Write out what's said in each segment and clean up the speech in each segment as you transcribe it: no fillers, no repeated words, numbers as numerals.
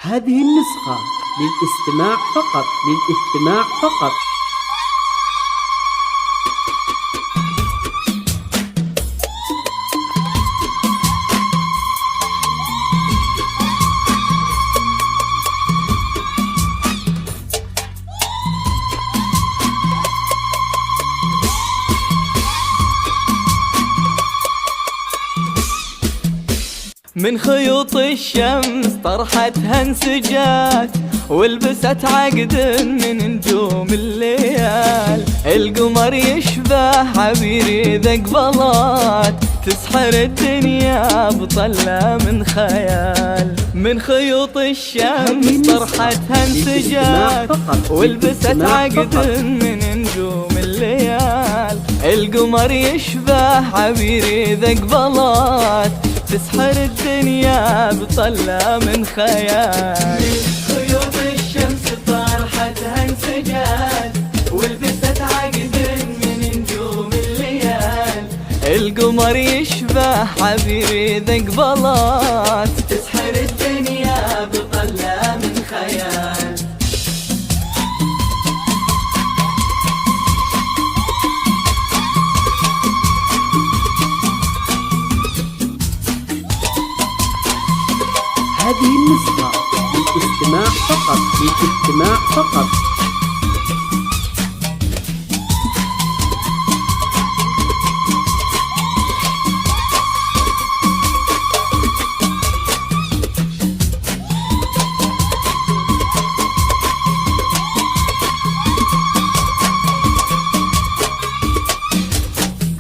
هذه النسخة للاستماع فقط، للاستماع فقط. من خيوط الشمس طرحتها انسجات، ولبست عقد من نجوم الليال. القمر يشبه عبير ذا قبلات، تسحر الدنيا بطلة من خيال. من خيوط الشمس طرحتها انسجات، ولبست عقد من نجوم الليال. القمر يشبه عبير ذا قبلات، تسحر الدنيا بطلة من خيال. خيوط الشمس طرحتها انسجات، ولبست عقد من نجوم الليال. القمر يشبه عبير ذا قبلات، تسحر الدنيا بطلة من خيال. هذه النسخة للاستماع فقط، للاستماع فقط.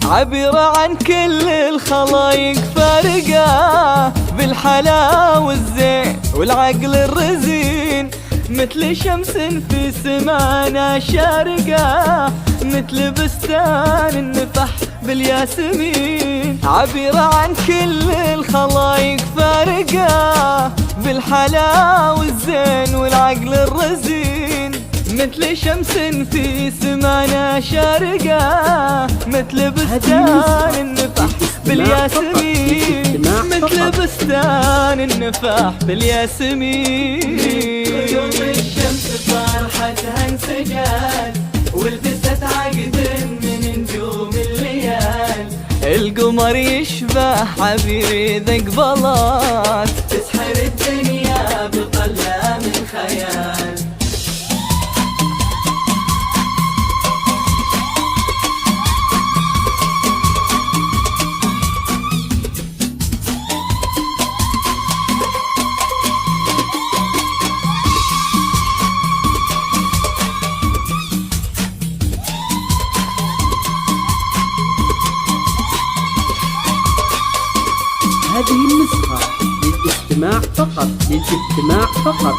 عبيرة عن كل الخلايق فارقة، بالحلا والزين والعقل الرزين. مثل شمس في سمانا شارقة، مثل بستان النفح بالياسمين. عبيرة عن كل الخلايق فارقة، بالحلا والزين والعقل الرزين. مثل شمس في سمانا شارقة، مثل بستان النفح بالياسمين. مثل بستان النفاح بالياسمين. خيوط الشمس طرحتها انسجات، ولبست عقد من نجوم الليال. القمر يشبه عبير ذا قبلات، تسحر الدنيا بطلة من خيال. هذه النسخة للاستماع فقط، للاستماع فقط.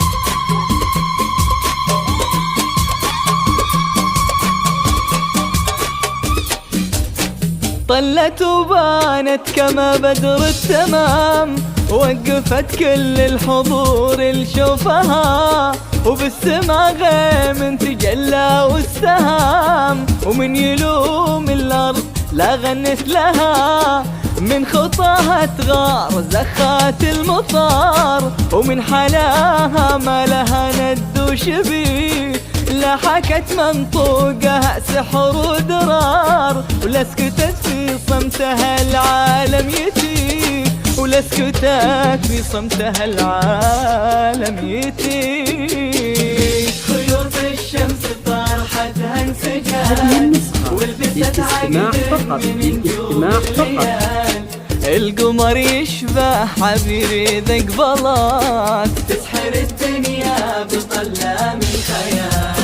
طلت وبانت كما بدر التمام، وقفت كل الحضور لشوفها. وبالسما غيم تجلى واستهام، ومن يلوم الأرض لا غنت لها. من خطاها تغار زخات المطار، ومن حلاها ما لها ند وشبيه. لا حكت منطوقها سحر ودرار، ولا سكتت في صمتها العالم يتيه. ولا سكتت في صمتها العالم يتيه. خيوط الشمس طرحتها انسجات، ولبست عقد من نجوم الليال. القمر يشبه عبير ذا قبلات، تسحر الدنيا بطلة من خيال.